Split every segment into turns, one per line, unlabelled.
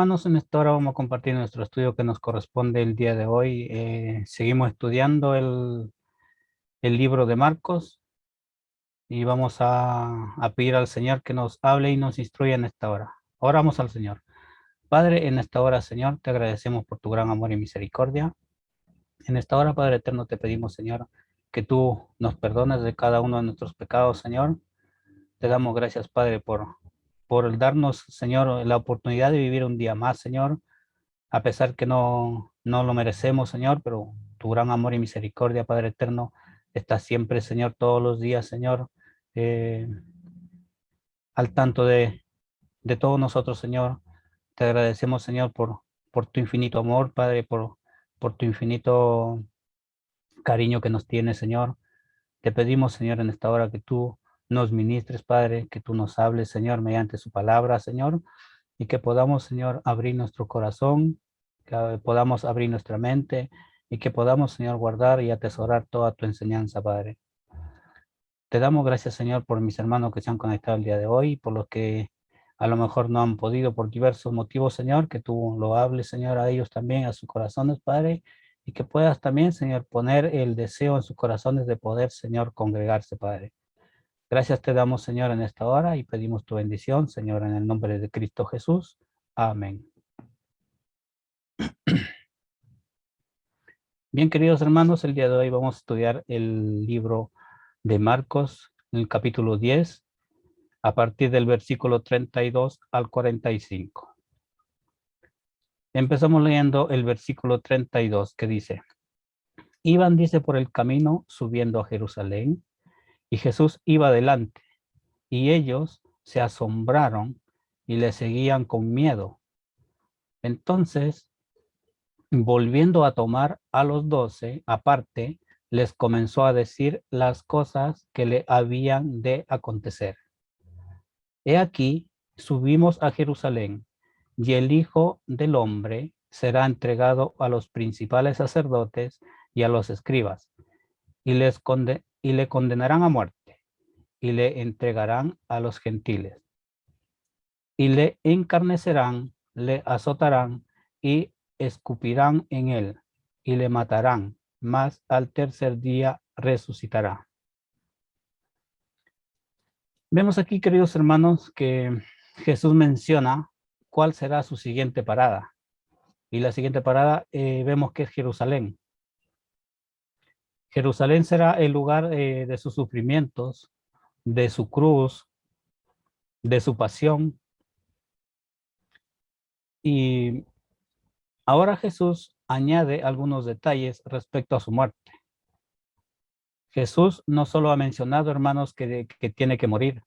hermanos, en esta hora vamos a compartir nuestro estudio que nos corresponde el día de hoy. Seguimos estudiando el libro de Marcos y vamos a pedir al Señor que nos hable y nos instruya en esta hora. Oramos al Señor. Padre, en esta hora, Señor, te agradecemos por tu gran amor y misericordia. En esta hora, Padre eterno, te pedimos, Señor, que tú nos perdones de cada uno de nuestros pecados, Señor. Te damos gracias, Padre, por el darnos, Señor, la oportunidad de vivir un día más, Señor, a pesar que no lo merecemos, Señor, pero tu gran amor y misericordia, Padre eterno, está siempre, Señor, todos los días, Señor, eh, al tanto de todos nosotros, Señor. Te agradecemos, Señor, por tu infinito amor, Padre, por tu infinito cariño que nos tienes, Señor. Te pedimos, Señor, en esta hora que tú nos ministres, Padre, que tú nos hables, Señor, mediante su palabra, Señor, y que podamos, Señor, abrir nuestro corazón, que podamos abrir nuestra mente y que podamos, Señor, guardar y atesorar toda tu enseñanza, Padre. Te damos gracias, Señor, por mis hermanos que se han conectado el día de hoy, por los que a lo mejor no han podido por diversos motivos, Señor, que tú lo hables, Señor, a ellos también, a sus corazones, Padre, y que puedas también, Señor, poner el deseo en sus corazones de poder, Señor, congregarse, Padre. Gracias te damos, Señor, en esta hora y pedimos tu bendición, Señor, en el nombre de Cristo Jesús. Amén. Bien, queridos hermanos, el día de hoy vamos a estudiar el libro de Marcos, en el capítulo 10, a partir del versículo 32 al 45. Empezamos leyendo el versículo 32 que dice, iban, dice, por el camino subiendo a Jerusalén, y Jesús iba adelante, y ellos se asombraron y le seguían con miedo. Entonces, volviendo a tomar a los 12 aparte, les comenzó a decir las cosas que le habían de acontecer. He aquí, subimos a Jerusalén, y el Hijo del Hombre será entregado a los principales sacerdotes y a los escribas, y le condenarán a muerte, y le entregarán a los gentiles, y le encarnecerán, le azotarán, y escupirán en él, y le matarán, mas al tercer día resucitará. Vemos aquí, queridos hermanos, que Jesús menciona cuál será su siguiente parada. Y la siguiente parada vemos que es Jerusalén. Jerusalén será el lugar de sus sufrimientos, de su cruz, de su pasión. Y ahora Jesús añade algunos detalles respecto a su muerte. Jesús no solo ha mencionado, hermanos, que tiene que morir,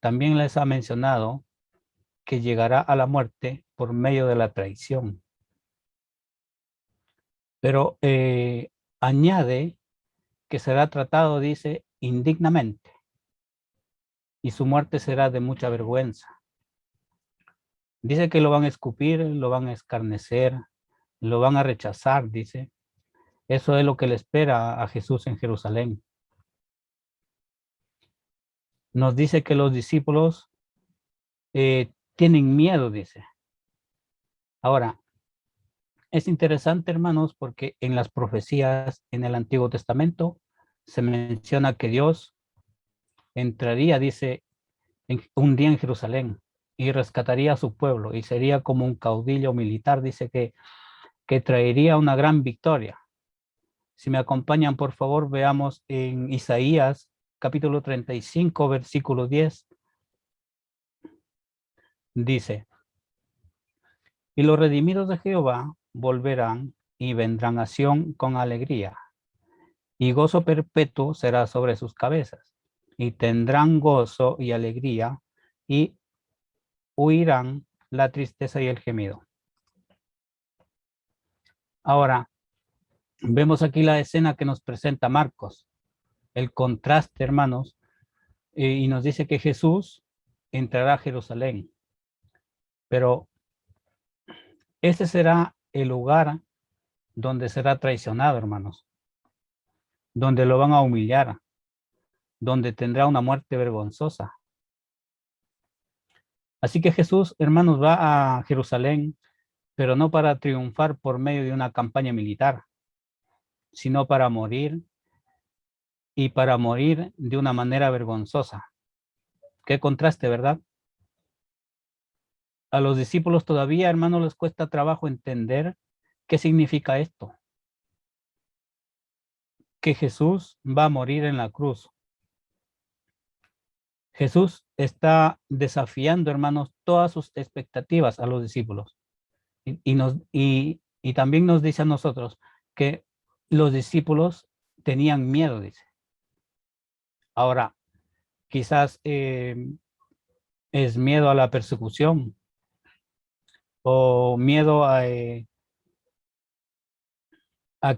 también les ha mencionado que llegará a la muerte por medio de la traición. Pero añade que será tratado, dice, indignamente, y su muerte será de mucha vergüenza. Dice que lo van a escupir, lo van a escarnecer, lo van a rechazar, dice. Eso es lo que le espera a Jesús en Jerusalén. Nos dice que los discípulos tienen miedo, dice. Ahora, es interesante, hermanos, porque en las profecías en el Antiguo Testamento se menciona que Dios entraría, dice, un día en Jerusalén y rescataría a su pueblo y sería como un caudillo militar, dice que traería una gran victoria. Si me acompañan, por favor, veamos en Isaías capítulo 35, versículo 10. Dice, y los redimidos de Jehová volverán y vendrán a Sión con alegría, y gozo perpetuo será sobre sus cabezas, y tendrán gozo y alegría, y huirán la tristeza y el gemido. Ahora, vemos aquí la escena que nos presenta Marcos, el contraste, hermanos, y nos dice que Jesús entrará a Jerusalén, pero ese será el lugar donde será traicionado, hermanos, donde lo van a humillar, donde tendrá una muerte vergonzosa. Así que Jesús, hermanos, va a Jerusalén, pero no para triunfar por medio de una campaña militar, sino para morir y para morir de una manera vergonzosa. Qué contraste, ¿verdad? A los discípulos todavía, hermanos, les cuesta trabajo entender qué significa esto, que Jesús va a morir en la cruz. Jesús está desafiando, hermanos, todas sus expectativas a los discípulos. Y también nos dice a nosotros que los discípulos tenían miedo, dice. Ahora, quizás es miedo a la persecución o miedo a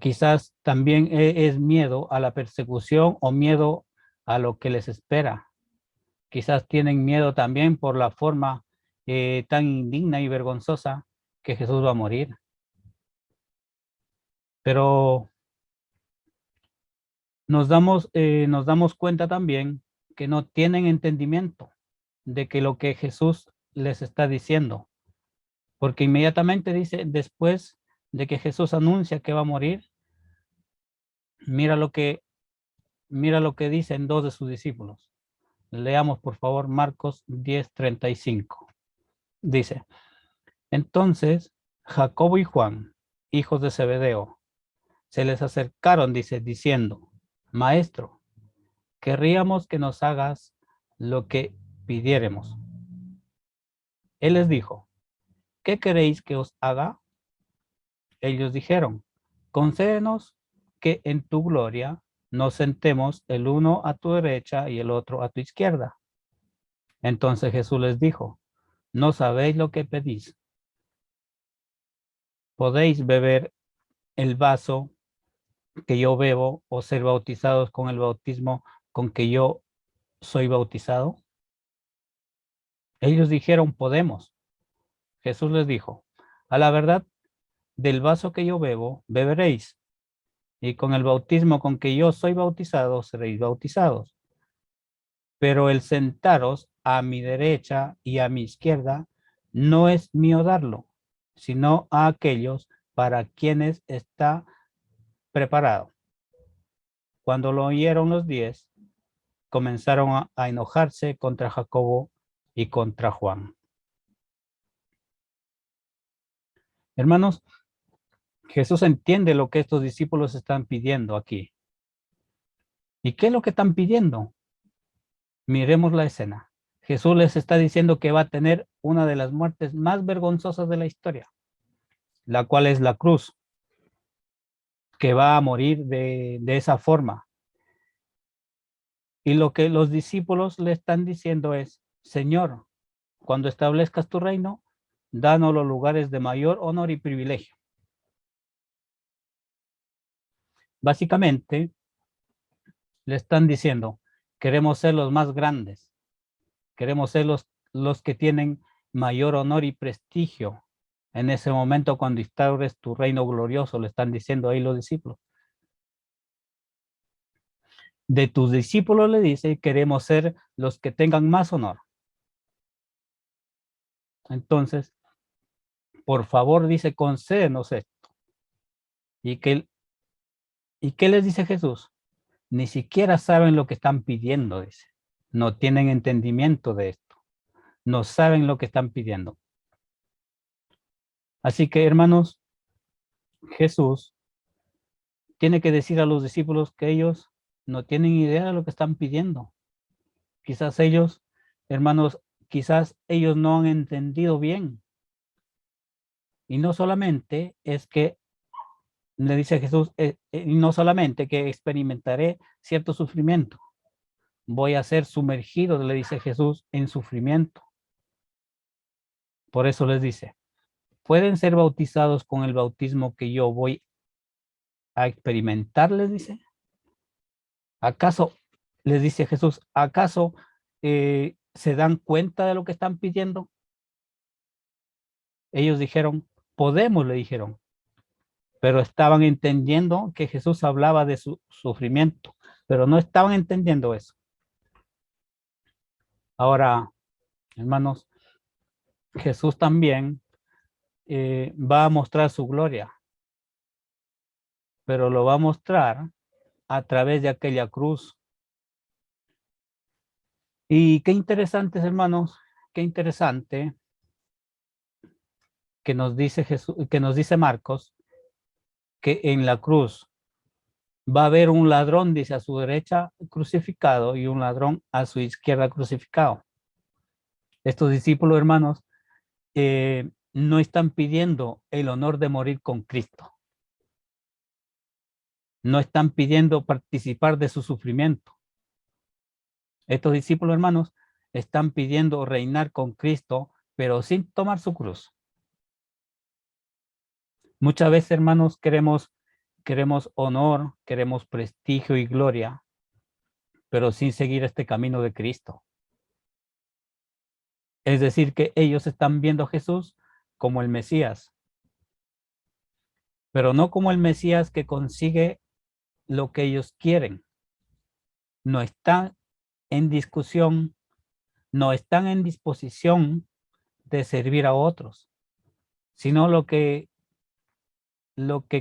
quizás también es miedo a la persecución o miedo a lo que les espera. Quizás tienen miedo también por la forma tan indigna y vergonzosa que Jesús va a morir. Pero nos damos cuenta también que no tienen entendimiento de que lo que Jesús les está diciendo, porque inmediatamente dice, después de que Jesús anuncia que va a morir, mira lo que, mira lo que dicen dos de sus discípulos. Leamos por favor Marcos 10:35. Dice, entonces Jacobo y Juan, hijos de Zebedeo, se les acercaron, dice, diciendo, Maestro, querríamos que nos hagas lo que pidiéremos. Él les dijo, ¿qué queréis que os haga? Ellos dijeron, concédenos que en tu gloria nos sentemos el uno a tu derecha y el otro a tu izquierda. Entonces Jesús les dijo, no sabéis lo que pedís. ¿Podéis beber el vaso que yo bebo o ser bautizados con el bautismo con que yo soy bautizado? Ellos dijeron, podemos. Jesús les dijo, a la verdad, del vaso que yo bebo, beberéis, y con el bautismo con que yo soy bautizado, seréis bautizados. Pero el sentaros a mi derecha y a mi izquierda no es mío darlo, sino a aquellos para quienes está preparado. Cuando lo oyeron los 10, comenzaron a enojarse contra Jacobo y contra Juan. Hermanos, Jesús entiende lo que estos discípulos están pidiendo aquí. ¿Y qué es lo que están pidiendo? Miremos la escena. Jesús les está diciendo que va a tener una de las muertes más vergonzosas de la historia, la cual es la cruz, que va a morir de esa forma. Y lo que los discípulos le están diciendo es, Señor, cuando establezcas tu reino, danos los lugares de mayor honor y privilegio. Básicamente, le están diciendo, queremos ser los más grandes, queremos ser los que tienen mayor honor y prestigio. En ese momento, cuando instaures tu reino glorioso, le están diciendo ahí los discípulos. De tus discípulos le dice, queremos ser los que tengan más honor. Entonces, por favor, dice, concédenos esto. ¿Y qué les dice Jesús? Ni siquiera saben lo que están pidiendo, dice. No tienen entendimiento de esto. No saben lo que están pidiendo. Así que, hermanos, Jesús tiene que decir a los discípulos que ellos no tienen idea de lo que están pidiendo. Quizás ellos, hermanos, quizás ellos no han entendido bien. Y no solamente es que, le dice Jesús, no solamente que experimentaré cierto sufrimiento, voy a ser sumergido, le dice Jesús, en sufrimiento. Por eso les dice, pueden ser bautizados con el bautismo que yo voy a experimentar, les dice. ¿Acaso, les dice Jesús, acaso se dan cuenta de lo que están pidiendo? Ellos dijeron, podemos, le dijeron, pero estaban entendiendo que Jesús hablaba de su sufrimiento, pero no estaban entendiendo eso. Ahora, hermanos, Jesús también va a mostrar su gloria, pero lo va a mostrar a través de aquella cruz. Y qué interesantes, hermanos, qué interesante que nos dice Jesús, que nos dice Marcos, que en la cruz va a haber un ladrón, dice, a su derecha crucificado y un ladrón a su izquierda crucificado. Estos discípulos, hermanos, no están pidiendo el honor de morir con Cristo. No están pidiendo participar de su sufrimiento. Estos discípulos, hermanos, están pidiendo reinar con Cristo, pero sin tomar su cruz. Muchas veces, hermanos, queremos honor, queremos prestigio y gloria, pero sin seguir este camino de Cristo. Es decir, que ellos están viendo a Jesús como el Mesías, pero no como el Mesías que consigue lo que ellos quieren. No están en discusión, no están en disposición de servir a otros, sino lo que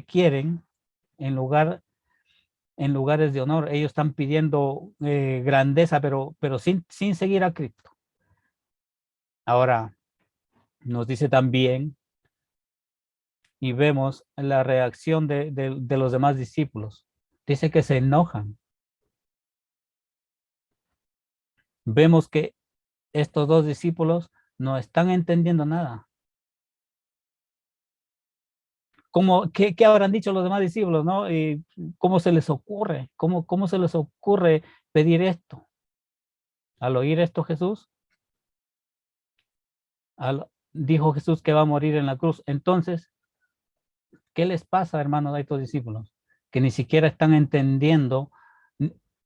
quieren en lugares de honor. Ellos están pidiendo grandeza, pero sin seguir a Cristo. Ahora, nos dice también, y vemos la reacción de los demás discípulos. Dice que se enojan. Vemos que estos dos discípulos no están entendiendo nada. ¿Qué habrán dicho los demás discípulos, no? ¿Cómo se les ocurre? ¿Cómo se les ocurre pedir esto? Al oír esto Jesús, dijo Jesús que va a morir en la cruz. Entonces, ¿qué les pasa, hermanos, a estos discípulos? Que ni siquiera están entendiendo,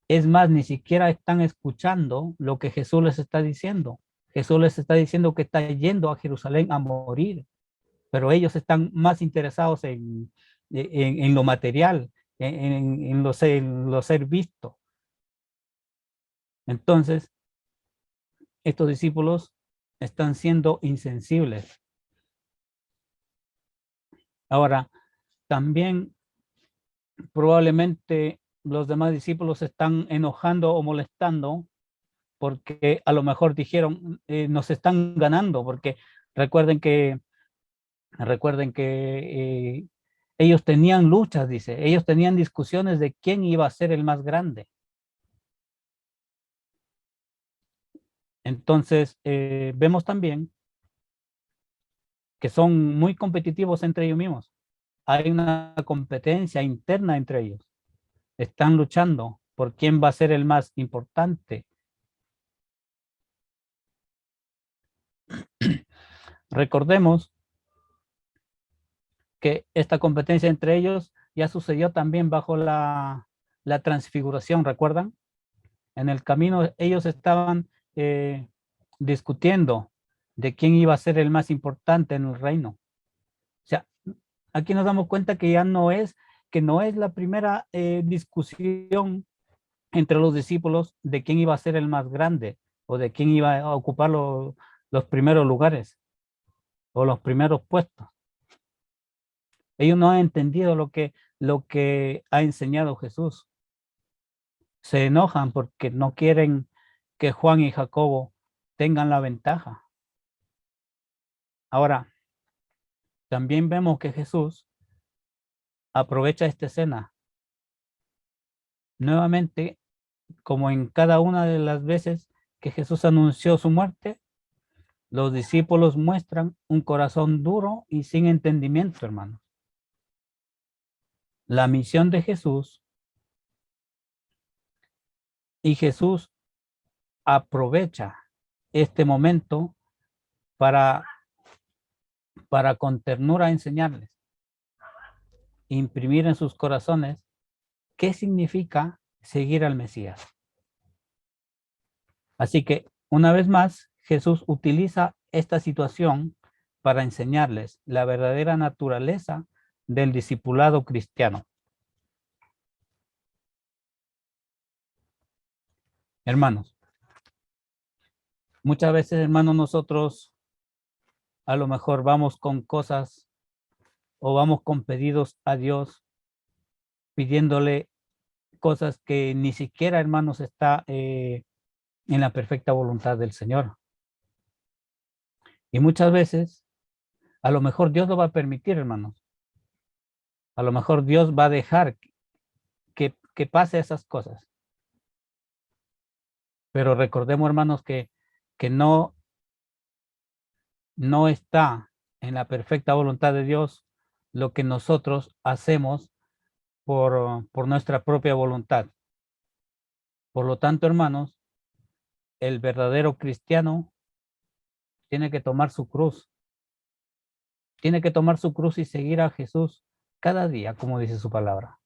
es más, ni siquiera están escuchando lo que Jesús les está diciendo. Jesús les está diciendo que está yendo a Jerusalén a morir, pero ellos están más interesados en lo material, en lo ser visto. Entonces, estos discípulos están siendo insensibles. Ahora, también probablemente los demás discípulos se están enojando o molestando porque a lo mejor dijeron, nos están ganando, porque recuerden que, recuerden que ellos tenían luchas, dice, ellos tenían discusiones de quién iba a ser el más grande. Entonces, vemos también que son muy competitivos entre ellos mismos. Hay una competencia interna entre ellos. Están luchando por quién va a ser el más importante. Recordemos que esta competencia entre ellos ya sucedió también bajo la transfiguración, ¿recuerdan? En el camino ellos estaban discutiendo de quién iba a ser el más importante en el reino. O sea, aquí nos damos cuenta que ya no es la primera discusión entre los discípulos de quién iba a ser el más grande o de quién iba a ocupar los primeros lugares o los primeros puestos. Ellos no han entendido lo que ha enseñado Jesús. Se enojan porque no quieren que Juan y Jacobo tengan la ventaja. Ahora, también vemos que Jesús aprovecha esta escena. Nuevamente, como en cada una de las veces que Jesús anunció su muerte, los discípulos muestran un corazón duro y sin entendimiento, hermanos. La misión de Jesús y Jesús aprovecha este momento para, para con ternura enseñarles, imprimir en sus corazones qué significa seguir al Mesías. Así que, una vez más, Jesús utiliza esta situación para enseñarles la verdadera naturaleza del discipulado cristiano. Hermanos, muchas veces, hermanos, nosotros a lo mejor vamos con cosas o vamos con pedidos a Dios, pidiéndole cosas que ni siquiera, hermanos, está en la perfecta voluntad del Señor. Y muchas veces, a lo mejor Dios lo va a permitir, hermanos. A lo mejor Dios va a dejar que pase esas cosas. Pero recordemos, hermanos, que no está en la perfecta voluntad de Dios lo que nosotros hacemos por nuestra propia voluntad. Por lo tanto, hermanos, el verdadero cristiano tiene que tomar su cruz. Tiene que tomar su cruz y seguir a Jesús cada día, como dice su palabra.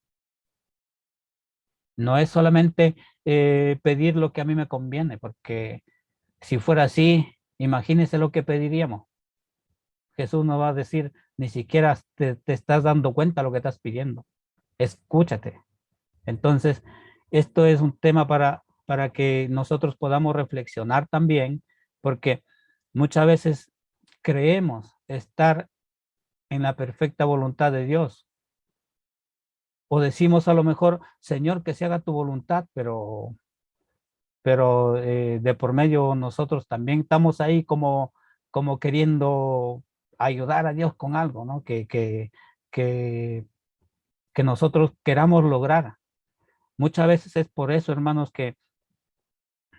No es solamente pedir lo que a mí me conviene, porque si fuera así, imagínese lo que pediríamos. Jesús no va a decir, ni siquiera te estás dando cuenta de lo que estás pidiendo. Escúchate. Entonces, esto es un tema para que nosotros podamos reflexionar también, porque muchas veces creemos estar en la perfecta voluntad de Dios. O decimos a lo mejor, Señor, que se haga tu voluntad, pero de por medio nosotros también estamos ahí como queriendo ayudar a Dios con algo, ¿no? Que, que nosotros queramos lograr. Muchas veces es por eso, hermanos, que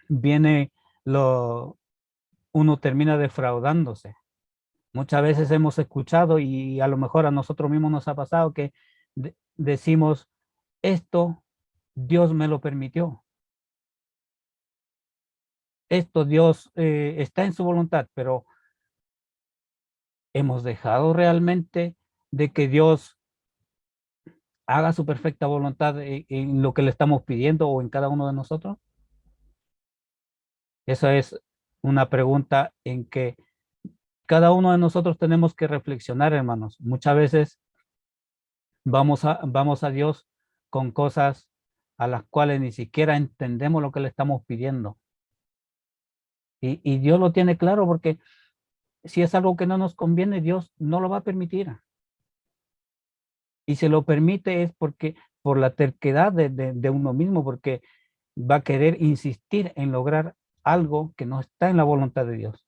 viene uno termina defraudándose. Muchas veces hemos escuchado y a lo mejor a nosotros mismos nos ha pasado que decimos, esto Dios me lo permitió. Esto Dios está en su voluntad, pero hemos dejado realmente de que Dios haga su perfecta voluntad en lo que le estamos pidiendo o en cada uno de nosotros. Esa es una pregunta en que cada uno de nosotros tenemos que reflexionar, hermanos. Muchas veces vamos a Dios con cosas a las cuales ni siquiera entendemos lo que le estamos pidiendo. Y Dios lo tiene claro porque si es algo que no nos conviene, Dios no lo va a permitir. Y se lo permite es porque por la terquedad de uno mismo, porque va a querer insistir en lograr algo que no está en la voluntad de Dios.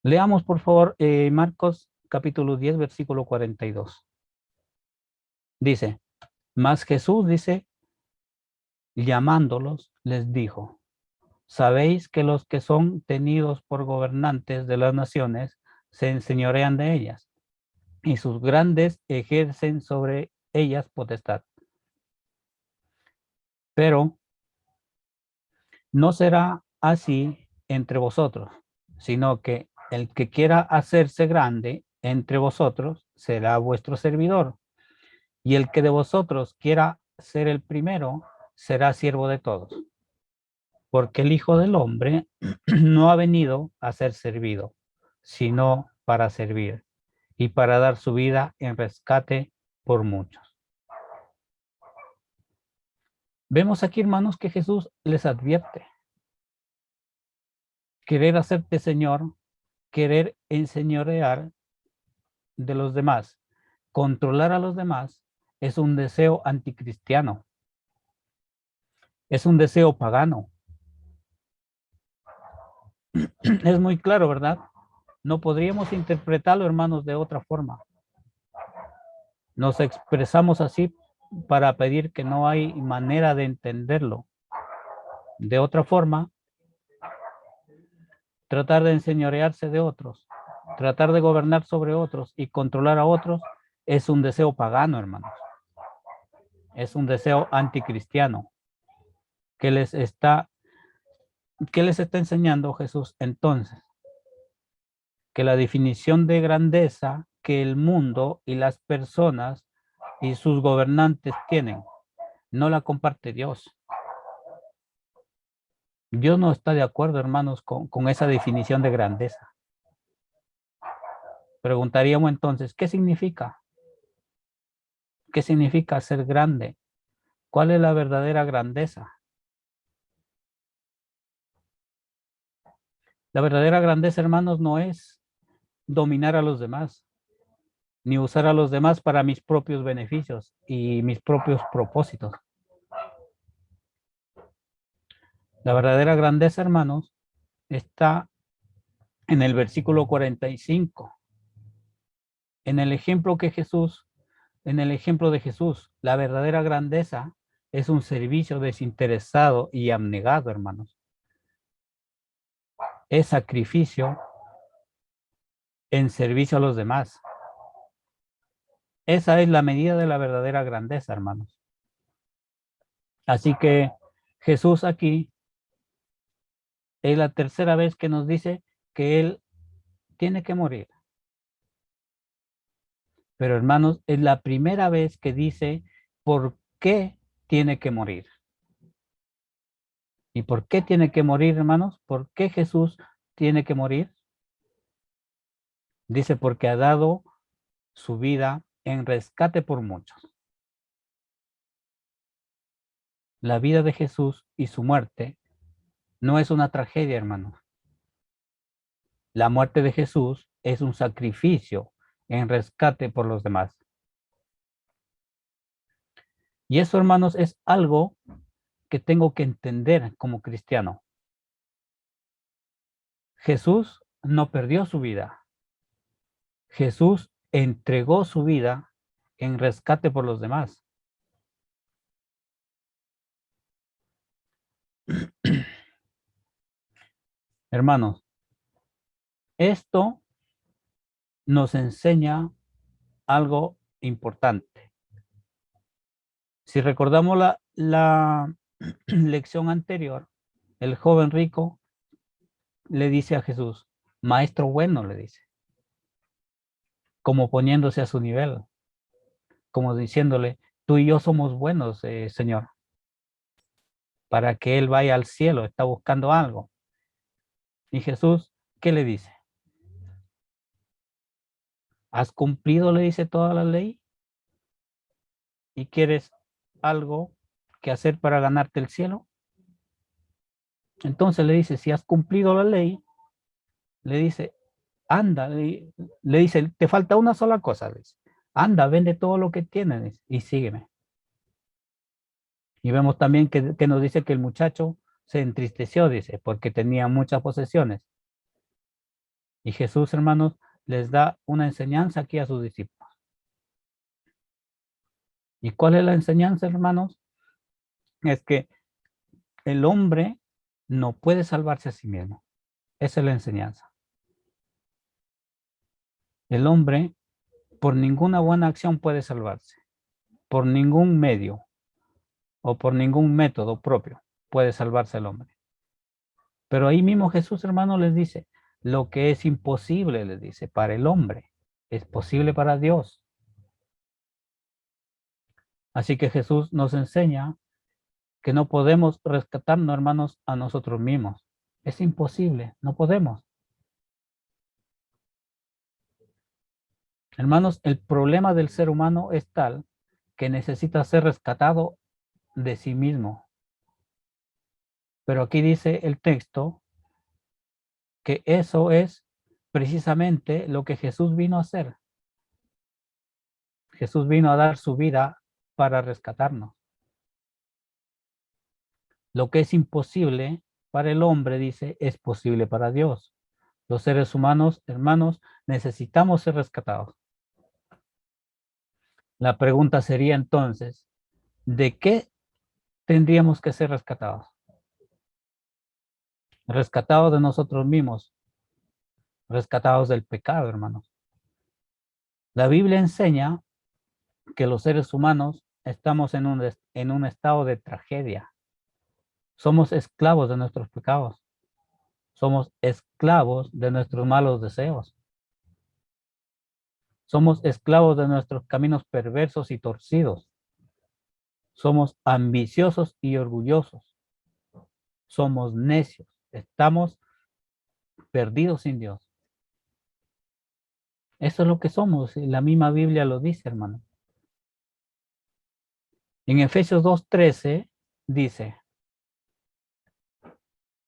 Leamos, por favor, Marcos capítulo 10, versículo 42. Dice, mas Jesús dice, llamándolos, les dijo, sabéis que los que son tenidos por gobernantes de las naciones se enseñorean de ellas, y sus grandes ejercen sobre ellas potestad. Pero no será así entre vosotros, sino que el que quiera hacerse grande entre vosotros será vuestro servidor, y el que de vosotros quiera ser el primero será siervo de todos. Porque el Hijo del Hombre no ha venido a ser servido, sino para servir y para dar su vida en rescate por muchos. Vemos aquí, hermanos, que Jesús les advierte. Querer hacerte Señor, querer enseñorear de los demás, controlar a los demás, es un deseo anticristiano, es un deseo pagano. Es muy claro, ¿verdad? No podríamos interpretarlo, hermanos, de otra forma. Nos expresamos así para pedir que no hay manera de entenderlo. De otra forma, tratar de enseñorearse de otros, tratar de gobernar sobre otros y controlar a otros es un deseo pagano, hermanos. Es un deseo anticristiano que les está, ¿qué les está enseñando Jesús entonces? Que la definición de grandeza que el mundo y las personas y sus gobernantes tienen, no la comparte Dios. Dios no está de acuerdo, hermanos, con esa definición de grandeza. Preguntaríamos entonces, ¿qué significa? ¿Qué significa ser grande? ¿Cuál es la verdadera grandeza? La verdadera grandeza, hermanos, no es dominar a los demás, ni usar a los demás para mis propios beneficios y mis propios propósitos. La verdadera grandeza, hermanos, está en el versículo 45. En el ejemplo de Jesús, la verdadera grandeza es un servicio desinteresado y abnegado, hermanos. Es sacrificio en servicio a los demás. Esa es la medida de la verdadera grandeza, hermanos. Así que Jesús aquí es la tercera vez que nos dice que Él tiene que morir. Pero hermanos, es la primera vez que dice por qué tiene que morir. ¿Y por qué tiene que morir, hermanos? ¿Por qué Jesús tiene que morir? Dice porque ha dado su vida en rescate por muchos. La vida de Jesús y su muerte no es una tragedia, hermanos. La muerte de Jesús es un sacrificio en rescate por los demás. Y eso, hermanos, es algo que tengo que entender como cristiano. Jesús no perdió su vida. Jesús entregó su vida en rescate por los demás. Hermanos, esto nos enseña algo importante. Si recordamos la lección anterior, el joven rico le dice a Jesús, maestro bueno, le dice, como poniéndose a su nivel, como diciéndole, tú y yo somos buenos, Señor, para que él vaya al cielo, está buscando algo. Y Jesús, ¿qué le dice? ¿Has cumplido, le dice, toda la ley? ¿Y quieres algo que hacer para ganarte el cielo? Entonces le dice, si has cumplido la ley, le dice, anda, le dice, te falta una sola cosa, le dice, anda, vende todo lo que tienes y sígueme. Y vemos también que nos dice que el muchacho se entristeció, dice, porque tenía muchas posesiones. Y Jesús, hermanos, les da una enseñanza aquí a sus discípulos. ¿Y cuál es la enseñanza, hermanos? Es que el hombre no puede salvarse a sí mismo. Esa es la enseñanza. El hombre por ninguna buena acción puede salvarse, por ningún medio o por ningún método propio puede salvarse el hombre. Pero ahí mismo Jesús, hermano, les dice, lo que es imposible, les dice, para el hombre, es posible para Dios. Así que Jesús nos enseña que no podemos rescatarnos, hermanos, a nosotros mismos. Es imposible, no podemos. Hermanos, el problema del ser humano es tal que necesita ser rescatado de sí mismo. Pero aquí dice el texto que eso es precisamente lo que Jesús vino a hacer. Jesús vino a dar su vida para rescatarnos. Lo que es imposible para el hombre, dice, es posible para Dios. Los seres humanos, hermanos, necesitamos ser rescatados. La pregunta sería entonces, ¿de qué tendríamos que ser rescatados? Rescatados de nosotros mismos, rescatados del pecado, hermanos. La Biblia enseña que los seres humanos estamos en un estado de tragedia. Somos esclavos de nuestros pecados. Somos esclavos de nuestros malos deseos. Somos esclavos de nuestros caminos perversos y torcidos. Somos ambiciosos y orgullosos. Somos necios. Estamos perdidos sin Dios. Eso es lo que somos. Y la misma Biblia lo dice, hermano. En Efesios 2:13 dice,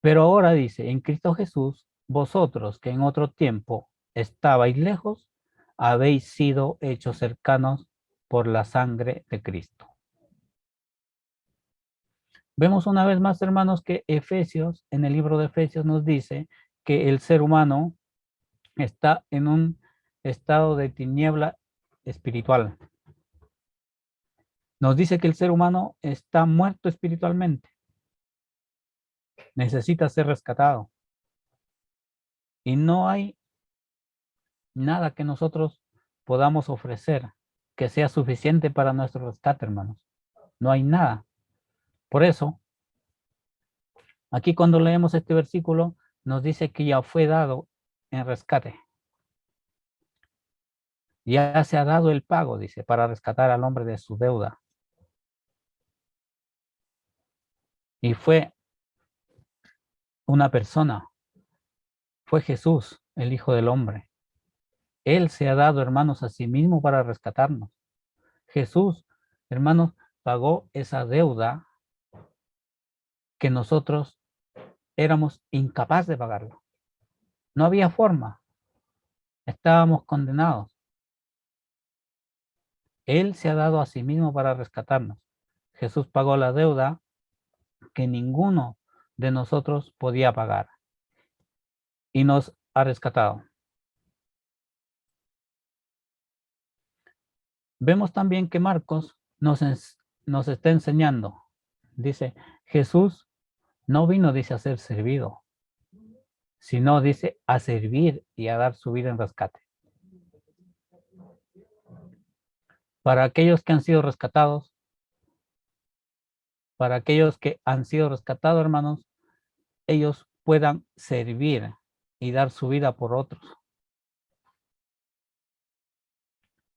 pero ahora dice, en Cristo Jesús, vosotros que en otro tiempo estabais lejos, habéis sido hechos cercanos por la sangre de Cristo. Vemos una vez más, hermanos, que Efesios, en el libro de Efesios nos dice que el ser humano está en un estado de tiniebla espiritual. Nos dice que el ser humano está muerto espiritualmente, necesita ser rescatado. Y no hay nada que nosotros podamos ofrecer que sea suficiente para nuestro rescate, hermanos. No hay nada. Por eso, aquí cuando leemos este versículo, nos dice que ya fue dado en rescate. Ya se ha dado el pago, dice, para rescatar al hombre de su deuda. Y fue una persona, fue Jesús, el Hijo del Hombre. Él se ha dado, hermanos, a sí mismo para rescatarnos. Jesús, hermanos, pagó esa deuda que nosotros éramos incapaces de pagarlo. No había forma. Estábamos condenados. Él se ha dado a sí mismo para rescatarnos. Jesús pagó la deuda que ninguno de nosotros podía pagar y nos ha rescatado. Vemos también que Marcos nos está enseñando. Dice, Jesús no vino, dice, a ser servido, sino, dice, a servir y a dar su vida en rescate. Para aquellos que han sido rescatados, para aquellos que han sido rescatados, hermanos, ellos puedan servir y dar su vida por otros.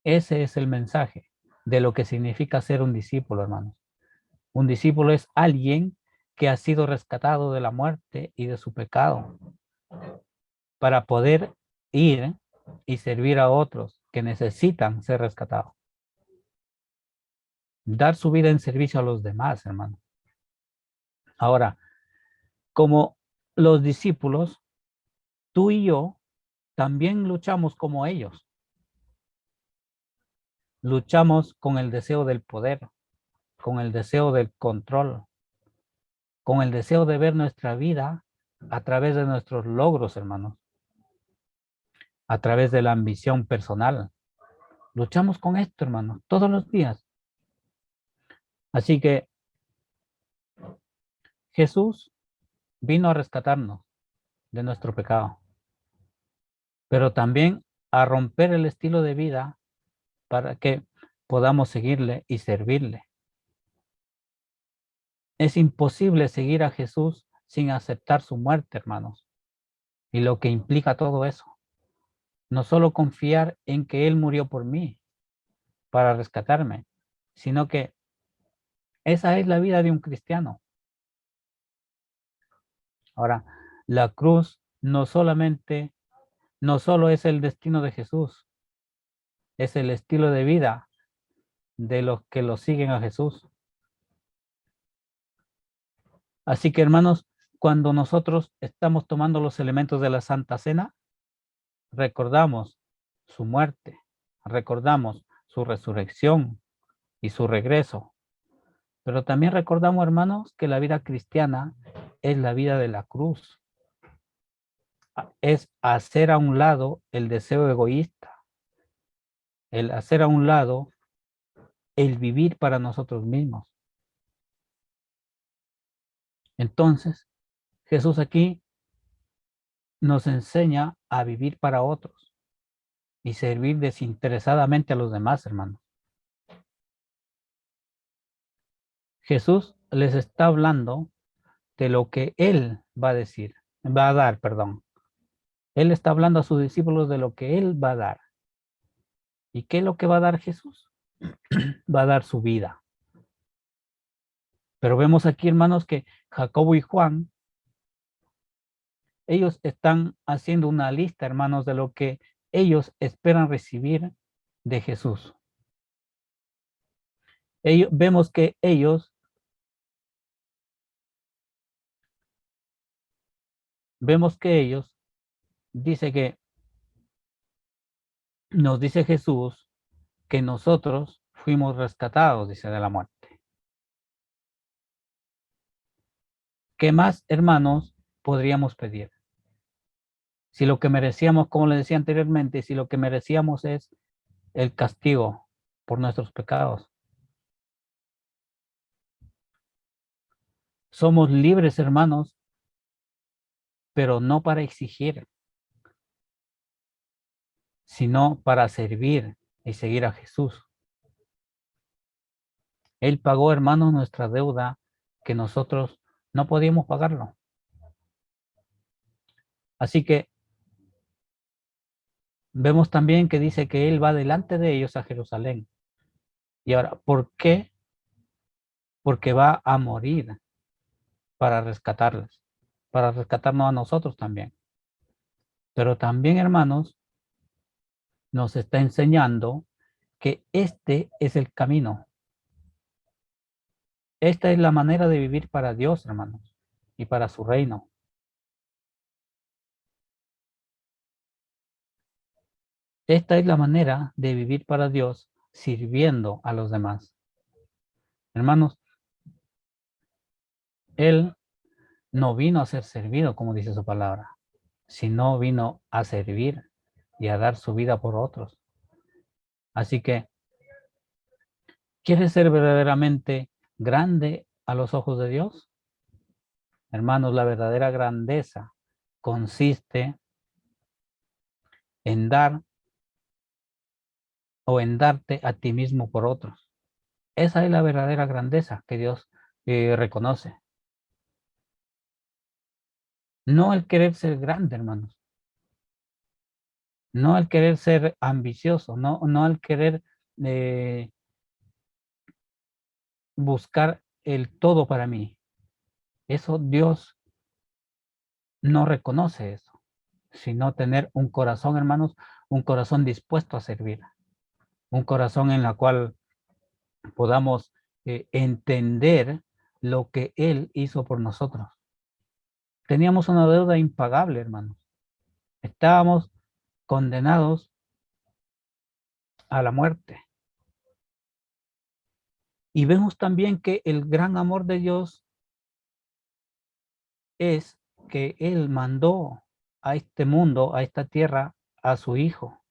Ese es el mensaje de lo que significa ser un discípulo, hermanos. Un discípulo es alguien que ha sido rescatado de la muerte y de su pecado para poder ir y servir a otros que necesitan ser rescatados. Dar su vida en servicio a los demás, hermanos. Ahora, como los discípulos, tú y yo también luchamos como ellos. Luchamos con el deseo del poder, con el deseo del control, con el deseo de ver nuestra vida a través de nuestros logros, hermanos, a través de la ambición personal. Luchamos con esto, hermanos, todos los días. Así que Jesús vino a rescatarnos de nuestro pecado, pero también a romper el estilo de vida para que podamos seguirle y servirle. Es imposible seguir a Jesús sin aceptar su muerte, hermanos, y lo que implica todo eso. No solo confiar en que Él murió por mí para rescatarme, sino que esa es la vida de un cristiano. Ahora, la cruz no solo es el destino de Jesús, es el estilo de vida de los que lo siguen a Jesús. Así que, hermanos, cuando nosotros estamos tomando los elementos de la Santa Cena, recordamos su muerte, recordamos su resurrección y su regreso. Pero también recordamos, hermanos, que la vida cristiana es la vida de la cruz. Es hacer a un lado el deseo egoísta, el hacer a un lado el vivir para nosotros mismos. Entonces, Jesús aquí nos enseña a vivir para otros y servir desinteresadamente a los demás, hermanos. Jesús les está hablando de lo que Él va a decir, va a dar, perdón. Él está hablando a sus discípulos de lo que Él va a dar. ¿Y qué es lo que va a dar Jesús? Va a dar su vida. Pero vemos aquí, hermanos, que Jacobo y Juan, ellos están haciendo una lista, hermanos, de lo que ellos esperan recibir de Jesús. Vemos que ellos dice que nos dice Jesús que nosotros fuimos rescatados, dice, de la muerte. ¿Qué más, hermanos, podríamos pedir? Si lo que merecíamos, como le decía anteriormente, si lo que merecíamos es el castigo por nuestros pecados. Somos libres, hermanos, pero no para exigir, sino para servir y seguir a Jesús. Él pagó, hermanos, nuestra deuda que nosotros no podíamos pagarlo. Así que vemos también que dice que Él va delante de ellos a Jerusalén. Y ahora, ¿por qué? Porque va a morir para rescatarles, para rescatarnos a nosotros también. Pero también, hermanos, nos está enseñando que este es el camino. Esta es la manera de vivir para Dios, hermanos, y para su reino. Esta es la manera de vivir para Dios sirviendo a los demás. Hermanos, Él no vino a ser servido, como dice su palabra, sino vino a servir y a dar su vida por otros. Así que, ¿quieres ser verdaderamente grande a los ojos de Dios? Hermanos, la verdadera grandeza consiste en dar o en darte a ti mismo por otros. Esa es la verdadera grandeza que Dios reconoce. No el querer ser grande, hermanos. No el querer ser ambicioso, no el querer eh, buscar el todo para mí. Eso Dios no reconoce eso, sino tener un corazón, hermanos, un corazón dispuesto a servir, un corazón en la cual podamos entender lo que Él hizo por nosotros. Teníamos una deuda impagable, hermanos. Estábamos condenados a la muerte. Y vemos también que el gran amor de Dios es que Él mandó a este mundo, a esta tierra, a su Hijo,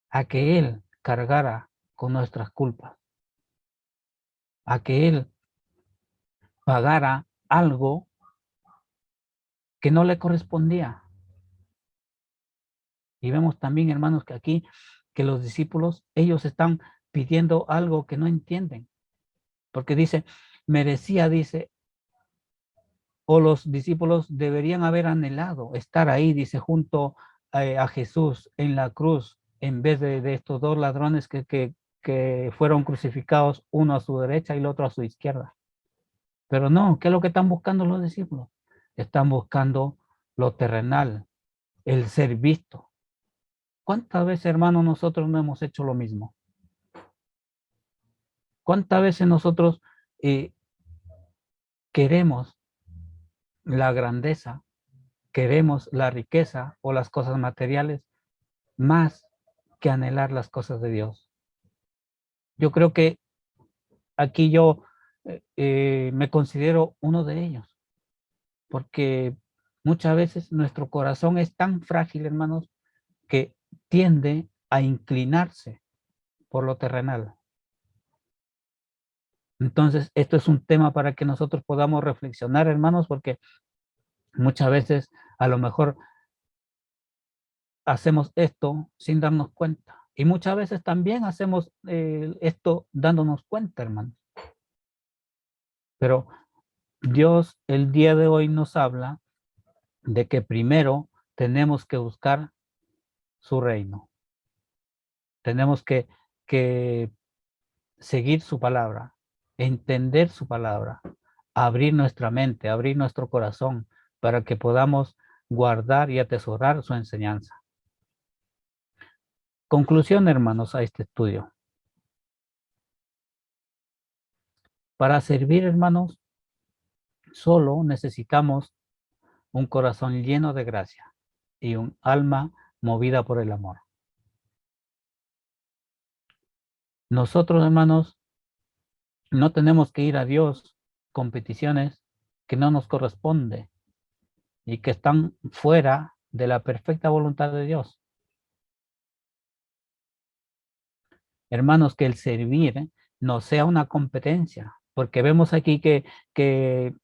a que Él cargara con nuestras culpas, a que Él pagara algo que no le correspondía. Y vemos también, hermanos, que aquí, que los discípulos, ellos están pidiendo algo que no entienden, porque dice, merecía, dice, o los discípulos deberían haber anhelado estar ahí, dice, junto a Jesús en la cruz, en vez de estos dos ladrones que fueron crucificados, uno a su derecha y el otro a su izquierda. Pero no, ¿qué es lo que están buscando los discípulos? Están buscando lo terrenal, el ser visto. ¿Cuántas veces, hermanos, nosotros no hemos hecho lo mismo? ¿Cuántas veces nosotros queremos la grandeza, queremos la riqueza o las cosas materiales más que anhelar las cosas de Dios? Yo creo que aquí yo me considero uno de ellos, porque muchas veces nuestro corazón es tan frágil, hermanos, que tiende a inclinarse por lo terrenal. Entonces, esto es un tema para que nosotros podamos reflexionar, hermanos, porque muchas veces a lo mejor hacemos esto sin darnos cuenta. Y muchas veces también hacemos esto dándonos cuenta, hermanos. Pero Dios el día de hoy nos habla de que primero tenemos que buscar su reino. Tenemos que seguir su palabra, entender su palabra, abrir nuestra mente, abrir nuestro corazón para que podamos guardar y atesorar su enseñanza. Conclusión, hermanos, a este estudio. Para servir, hermanos, solo necesitamos un corazón lleno de gracia. y un alma movida por el amor. Nosotros, hermanos, no tenemos que ir a Dios con peticiones que no nos corresponde y que están fuera de la perfecta voluntad de Dios. Hermanos, que el servir no sea una competencia, porque vemos aquí que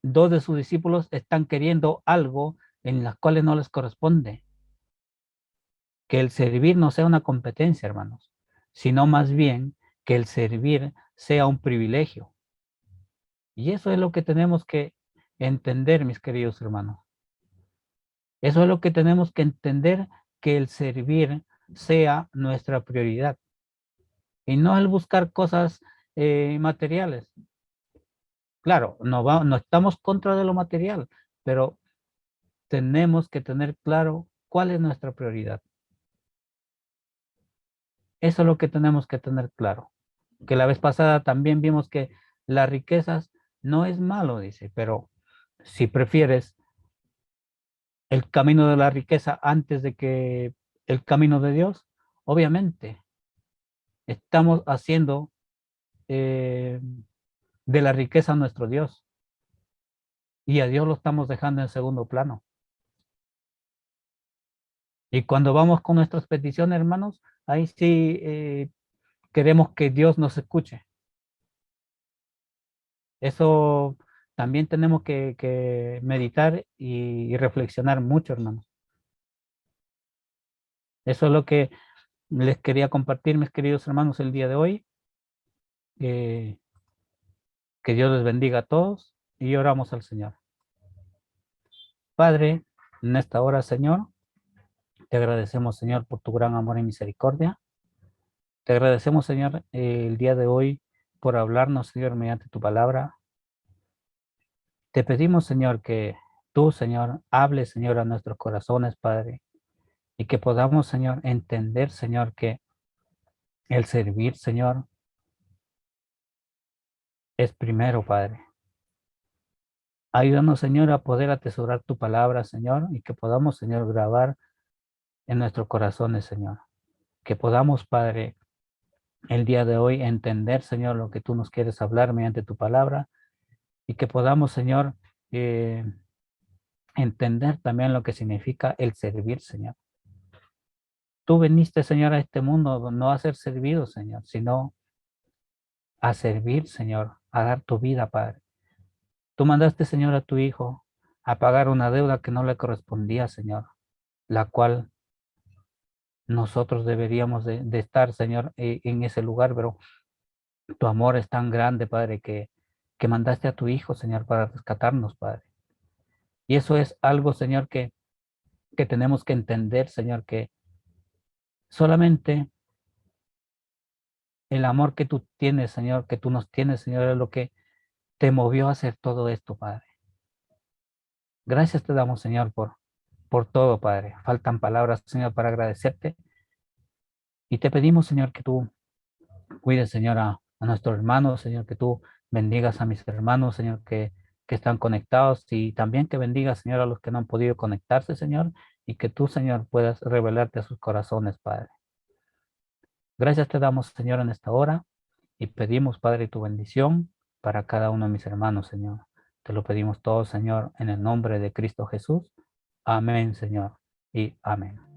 dos de sus discípulos están queriendo algo en las cuales no les corresponde. Que el servir no sea una competencia, hermanos, sino más bien que el servir sea un privilegio. Y eso es lo que tenemos que entender, mis queridos hermanos. Eso es lo que tenemos que entender, que el servir sea nuestra prioridad y no el buscar cosas materiales. Claro, no estamos contra de lo material, pero tenemos que tener claro cuál es nuestra prioridad. Eso es lo que tenemos que tener claro. Que la vez pasada también vimos que las riquezas no es malo, dice, pero si prefieres el camino de la riqueza antes de que el camino de Dios, obviamente estamos haciendo eh, de la riqueza nuestro Dios y a Dios lo estamos dejando en segundo plano. Y cuando vamos con nuestras peticiones, hermanos, ahí sí queremos que Dios nos escuche. Eso también tenemos que meditar y reflexionar mucho, hermanos. Eso es lo que les quería compartir, mis queridos hermanos, el día de hoy. Eh, que Dios les bendiga a todos y oramos al Señor. Padre, en esta hora, Señor, te agradecemos, Señor, por tu gran amor y misericordia. Te agradecemos, Señor, el día de hoy por hablarnos, Señor, mediante tu palabra. Te pedimos, Señor, que tú, Señor, hables, Señor, a nuestros corazones, Padre, y que podamos, Señor, entender, Señor, que el servir, Señor, es primero, Padre. Ayúdanos, Señor, a poder atesorar tu palabra, Señor, y que podamos, Señor, grabar en nuestros corazones, Señor. Que podamos, Padre, el día de hoy entender, Señor, lo que tú nos quieres hablar mediante tu palabra y que podamos, Señor, eh, entender también lo que significa el servir, Señor. Tú viniste, Señor, a este mundo no a ser servido, Señor, sino a servir, Señor, a dar tu vida, Padre. Tú mandaste, Señor, a tu Hijo a pagar una deuda que no le correspondía, Señor, la cual nosotros deberíamos de estar, Señor, en ese lugar, pero tu amor es tan grande, Padre, que mandaste a tu Hijo, Señor, para rescatarnos, Padre. Y eso es algo, Señor, que tenemos que entender, Señor, que solamente el amor que tú tienes, Señor, que tú nos tienes, Señor, es lo que te movió a hacer todo esto, Padre. Gracias te damos, Señor, por todo, Padre. Faltan palabras, Señor, para agradecerte. Y te pedimos, Señor, que tú cuides, Señor, a nuestros hermanos, Señor, que tú bendigas a mis hermanos, Señor, que están conectados y también que bendigas, Señor, a los que no han podido conectarse, Señor, y que tú, Señor, puedas revelarte a sus corazones, Padre. Gracias te damos, Señor, en esta hora y pedimos, Padre, tu bendición para cada uno de mis hermanos, Señor. Te lo pedimos todo, Señor, en el nombre de Cristo Jesús. Amén, Señor, y amén.